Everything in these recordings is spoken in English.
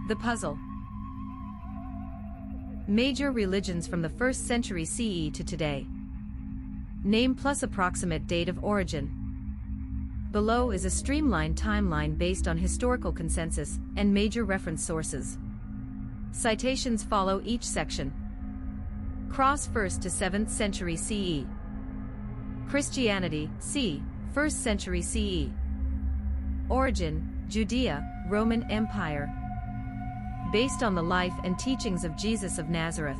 The puzzle. Major religions from the 1st century CE to today. Name plus approximate date of origin. Below is a streamlined timeline based on historical consensus and major reference sources. Citations follow each section. Cross 1st to 7th century CE. Christianity, c. 1st century CE. Origin, Judea, Roman Empire. Based on the life and teachings of Jesus of Nazareth.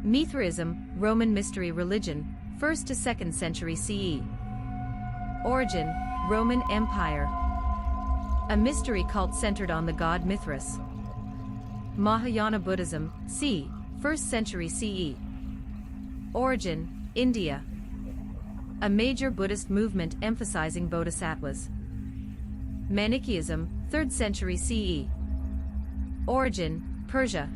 Mithraism, Roman mystery religion, 1st to 2nd century CE. Origin, Roman Empire. A mystery cult centered on the god Mithras. Mahayana Buddhism, c. 1st century CE. Origin, India. A major Buddhist movement emphasizing bodhisattvas. Manichaeism, 3rd century CE. Origin, Persia.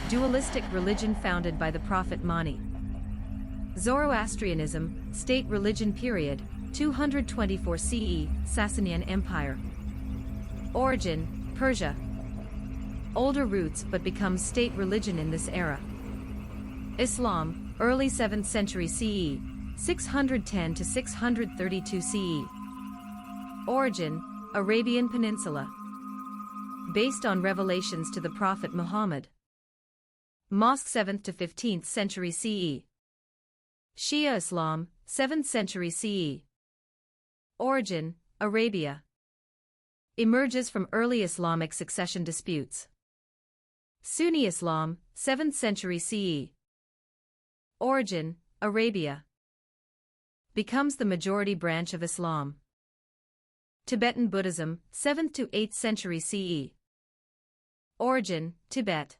Dualistic religion founded by the prophet Mani. Zoroastrianism, state religion period, 224 CE, Sasanian Empire. Origin, Persia. Older roots but becomes state religion in this era. Islam, early 7th century CE, 610 to 632 CE. Origin, Arabian Peninsula. Based on revelations to the Prophet Muhammad. Mosque 7th to 15th century CE. Shia Islam, 7th century CE. Origin, Arabia. Emerges from early Islamic succession disputes. Sunni Islam, 7th century CE. Origin, Arabia. Becomes the majority branch of Islam. Tibetan Buddhism, 7th to 8th century CE. Origin, Tibet.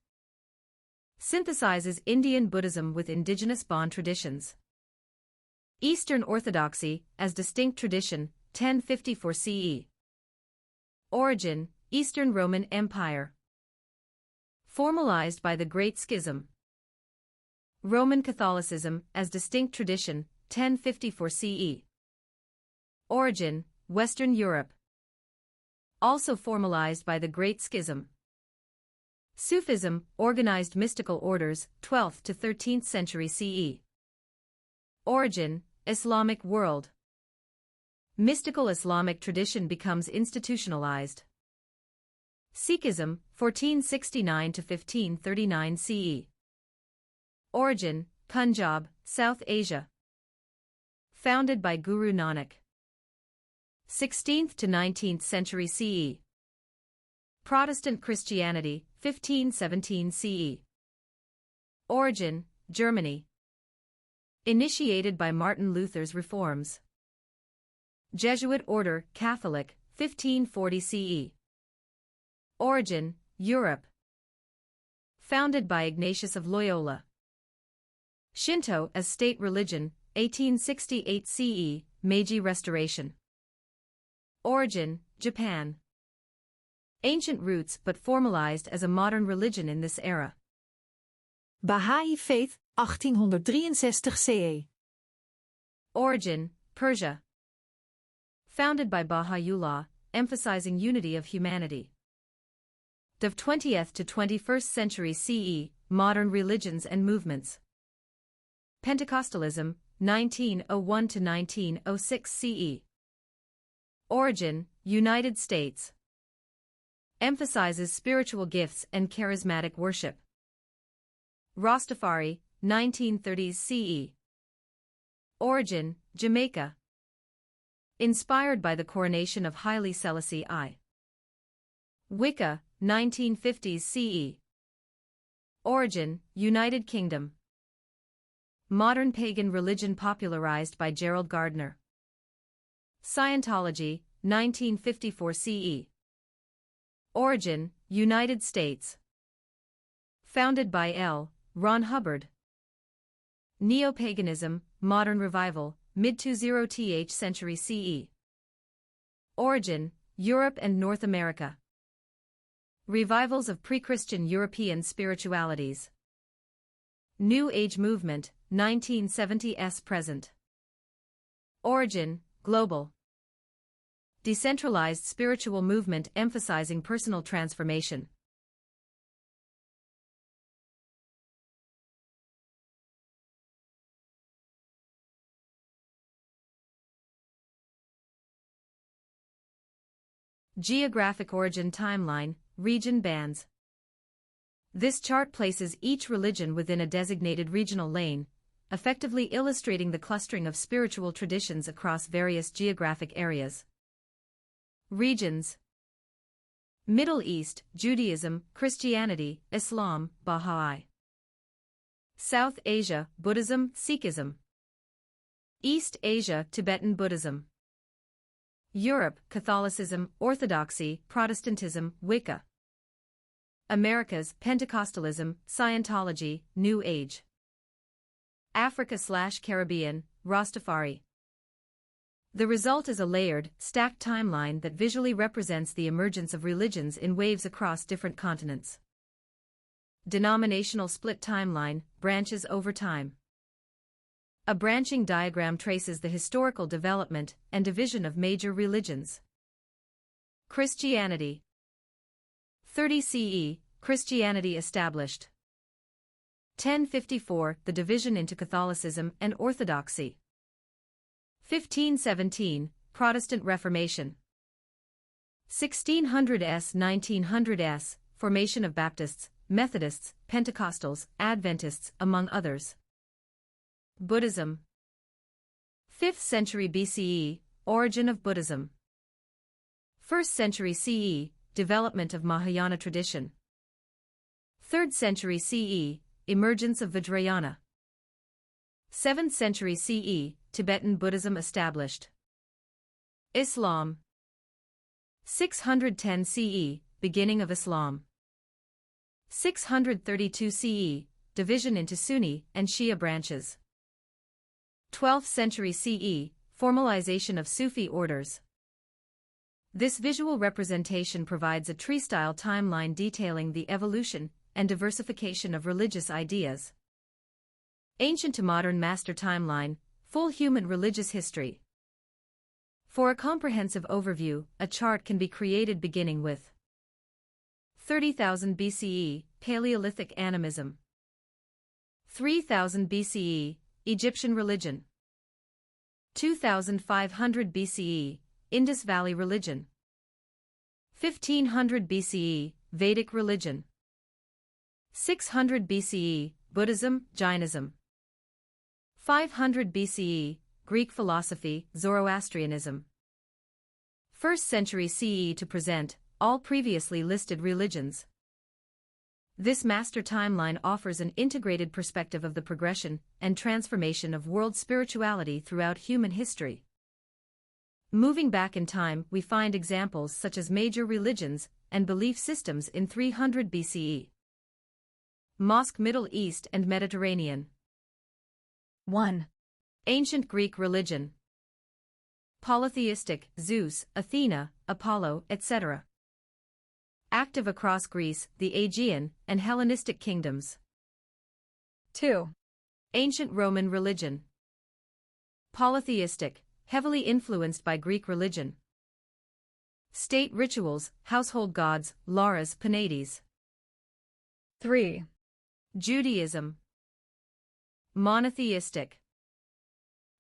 Synthesizes Indian Buddhism with indigenous Bon traditions. Eastern Orthodoxy, as distinct tradition, 1054 CE. Origin, Eastern Roman Empire. Formalized by the Great Schism. Roman Catholicism, as distinct tradition, 1054 CE. Origin, Western Europe. Also formalized by the Great Schism. Sufism, organized mystical orders, 12th to 13th century CE. Origin, Islamic world. Mystical Islamic tradition becomes institutionalized. Sikhism, 1469 to 1539 CE. Origin, Punjab, South Asia. Founded by Guru Nanak. 16th to 19th century CE. Protestant Christianity, 1517 CE. Origin, Germany. Initiated by Martin Luther's reforms. Jesuit order, Catholic, 1540 CE. Origin, Europe. Founded by Ignatius of Loyola. Shinto as state religion, 1868 CE, Meiji Restoration. Origin, Japan. Ancient roots but formalized as a modern religion in this era. Baha'i Faith, 1863 CE. Origin, Persia. Founded by Baha'u'llah, emphasizing unity of humanity. The 20th to 21st century CE, modern religions and movements. Pentecostalism, 1901 to 1906 CE. Origin, United States. Emphasizes spiritual gifts and charismatic worship. Rastafari, 1930s CE. Origin, Jamaica. Inspired by the coronation of Haile Selassie I. Wicca, 1950s CE. Origin, United Kingdom. Modern pagan religion popularized by Gerald Gardner. Scientology, 1954 CE. Origin, United States. Founded by L. Ron Hubbard. Neo-paganism, modern revival, mid-20th century CE. Origin, Europe and North America. Revivals of pre-Christian European spiritualities. New Age movement, 1970s present. Origin, global. Decentralized spiritual movement emphasizing personal transformation. Geographic origin timeline, region bands. This chart places each religion within a designated regional lane, effectively illustrating the clustering of spiritual traditions across various geographic areas. Regions: Middle East, Judaism, Christianity, Islam, Baha'i. South Asia, Buddhism, Sikhism. East Asia, Tibetan Buddhism. Europe, Catholicism, Orthodoxy, Protestantism, Wicca. Americas, Pentecostalism, Scientology, New Age. Africa/Caribbean, Rastafari. The result is a layered, stacked timeline that visually represents the emergence of religions in waves across different continents. Denominational split timeline, branches over time. A branching diagram traces the historical development and division of major religions. Christianity. 30 CE, Christianity established. 1054, the division into Catholicism and Orthodoxy. 1517, Protestant Reformation. 1600s 1900s, formation of Baptists, Methodists, Pentecostals, Adventists, among others. Buddhism. 5th century BCE, origin of Buddhism. 1st century CE, development of Mahayana tradition. 3rd century CE, emergence of Vajrayana. 7th century CE, Tibetan Buddhism established. Islam. 610 CE, beginning of Islam. 632 CE, division into Sunni and Shia branches. 12th century CE, formalization of Sufi orders. This visual representation provides a tree-style timeline detailing the evolution and diversification of religious ideas. Ancient to modern master timeline, full human religious history. For a comprehensive overview, a chart can be created beginning with 30,000 BCE, Paleolithic animism. 3000 BCE, Egyptian religion. 2500 BCE, Indus Valley religion. 1500 BCE, Vedic religion. 600 BCE, Buddhism, Jainism. 500 BCE, Greek philosophy, Zoroastrianism. 1st century CE to present all previously listed religions. This master timeline offers an integrated perspective of the progression and transformation of world spirituality throughout human history. Moving back in time, we find examples such as major religions and belief systems in 300 BCE. Mosque Middle East and Mediterranean. 1. Ancient Greek religion. Polytheistic, Zeus, Athena, Apollo, etc. Active across Greece, the Aegean, and Hellenistic kingdoms. 2. Ancient Roman religion. Polytheistic, heavily influenced by Greek religion. State rituals, household gods, Lares, Penates. 3. Judaism. Monotheistic.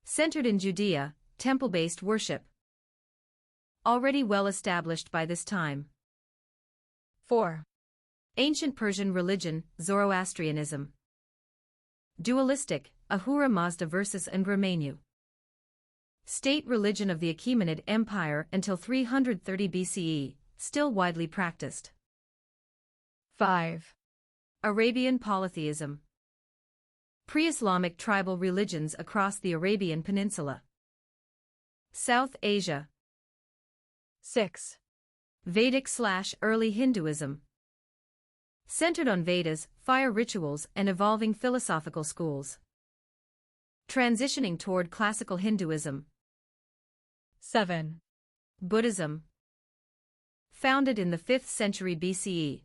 Centered in Judea, temple-based worship. Already well established by this time. 4. Ancient Persian religion, Zoroastrianism. Dualistic, Ahura Mazda versus Angra Mainyu. State religion of the Achaemenid Empire until 330 BCE, still widely practiced. 5. Arabian polytheism. Pre-Islamic tribal religions across the Arabian Peninsula. South Asia. 6. Vedic/early Hinduism. Centered on Vedas, fire rituals, and evolving philosophical schools. Transitioning toward classical Hinduism. 7. Buddhism. Founded in the 5th century BCE.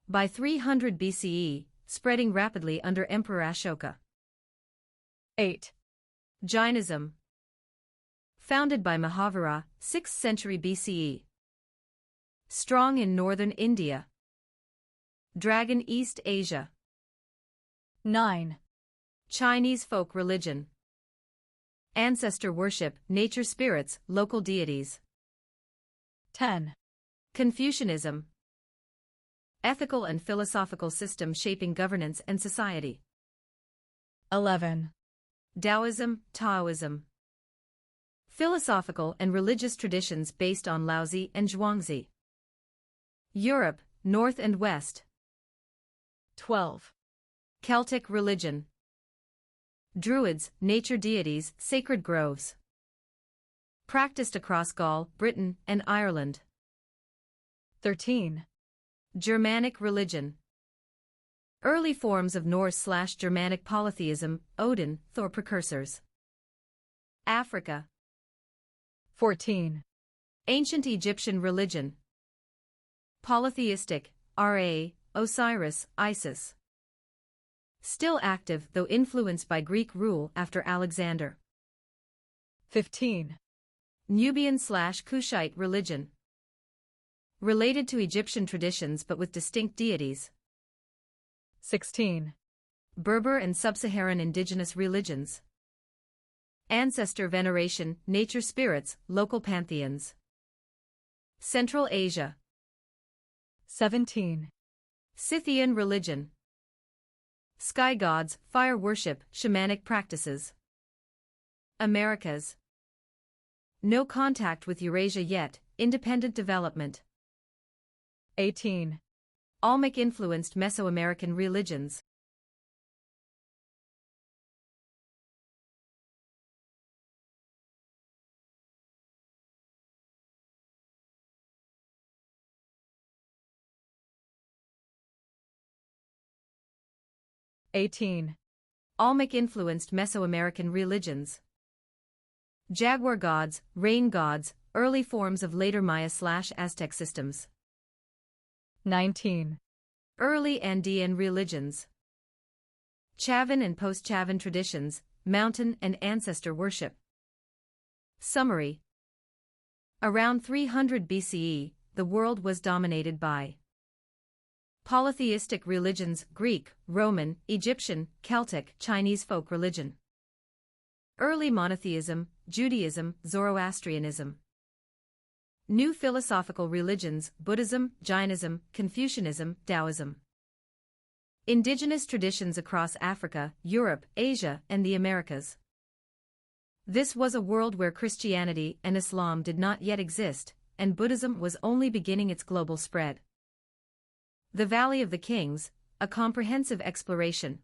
By 300 BCE, spreading rapidly under Emperor Ashoka. 8. Jainism. Founded by Mahavira, 6th century BCE. Strong in northern India. Dragon East Asia. 9. Chinese folk religion. Ancestor worship, nature spirits, local deities. 10. Confucianism. Ethical and philosophical system shaping governance and society. 11. Taoism. Philosophical and religious traditions based on Laozi and Zhuangzi. Europe, North and West. 12. Celtic religion. Druids, nature deities, sacred groves. Practiced across Gaul, Britain, and Ireland. 13. Germanic religion. Early forms of Norse/Germanic polytheism, Odin, Thor precursors. Africa. 14. Ancient Egyptian religion. Polytheistic, Ra, Osiris, Isis. Still active though influenced by Greek rule after Alexander. 15. Nubian/Kushite religion. Related to Egyptian traditions but with distinct deities. 16. Berber and sub-Saharan indigenous religions. Ancestor veneration, nature spirits, local pantheons. Central Asia. 17. Scythian religion. Sky gods, fire worship, shamanic practices. Americas. No contact with Eurasia yet, independent development. 18. Olmec-influenced Mesoamerican religions. Olmec-influenced Mesoamerican religions. Jaguar gods, rain gods, early forms of later Maya/Aztec systems. 19. Early Andean religions. Chavan and post-Chavan traditions, mountain and ancestor worship. Summary. Around 300 BCE, the world was dominated by polytheistic religions, Greek, Roman, Egyptian, Celtic, Chinese folk religion. Early monotheism, Judaism, Zoroastrianism. New philosophical religions, Buddhism, Jainism, Confucianism, Taoism. Indigenous traditions across Africa, Europe, Asia, and the Americas. This was a world where Christianity and Islam did not yet exist, and Buddhism was only beginning its global spread. The Valley of the Kings, a comprehensive exploration.